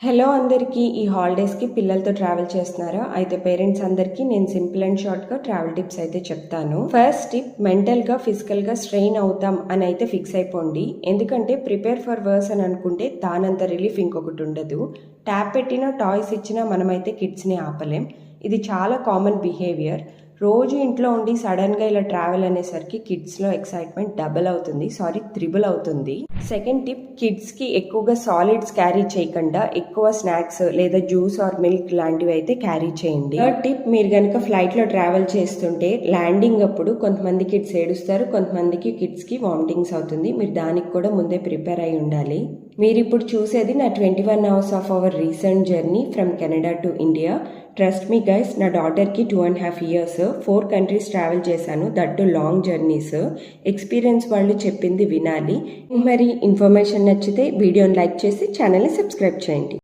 Hello అందరికీ ఈ హాలిడేస్కి పిల్లలతో ట్రావెల్ చేస్తున్నారా? అయితే పేరెంట్స్ అందరికీ నేను సింపుల్ అండ్ షార్ట్గా ట్రావెల్ టిప్స్ అయితే చెప్తాను. ఫస్ట్ టిప్, మెంటల్గా ఫిజికల్గా స్ట్రెయిన్ అవుతాం అని అయితే ఫిక్స్ అయిపోండి. ఎందుకంటే ప్రిపేర్ ఫర్ వర్స్ అని అనుకుంటే దానంత రిలీఫ్ ఇంకొకటి ఉండదు. ట్యాప్ పెట్టినా టాయ్స్ ఇచ్చినా మనమైతే కిడ్స్ని ఆపలేం. ఇది చాలా కామన్ బిహేవియర్. రోజు ఇంట్లో ఉండి సడన్గా ఇలా ట్రావెల్ అనేసరికి కిడ్స్లో ఎక్సైట్మెంట్ త్రిబుల్ అవుతుంది. సెకండ్ టిప్, కిడ్స్కి ఎక్కువగా సాలిడ్స్ క్యారీ చేయకుండా ఎక్కువ స్నాక్స్ లేదా జ్యూస్ ఆర్ మిల్క్ లాంటివి అయితే క్యారీ చేయండి. థర్డ్ టిప్, మీరు కనుక ఫ్లైట్లో ట్రావెల్ చేస్తుంటే ల్యాండింగ్ అప్పుడు కొంతమంది కిడ్స్ ఏడుస్తారు, కొంతమందికి కిడ్స్కి వామిటింగ్స్ అవుతుంది. మీరు దానికి కూడా ముందే ప్రిపేర్ అయి ఉండాలి. మీరు ఇప్పుడు చూసేది నా 21 hours of our recent journey from Canada to India. Trust me guys, నా డాటర్కి 2.5 years 4 countries ట్రావెల్ చేశాను, దట్ లాంగ్ జర్నీస్. ఎక్స్పీరియన్స్ వాళ్ళు చెప్పింది వినాలి. మరి ఇన్ఫర్మేషన్ నచ్చితే వీడియోని లైక్ చేసి ఛానల్ని సబ్స్క్రైబ్ చేయండి.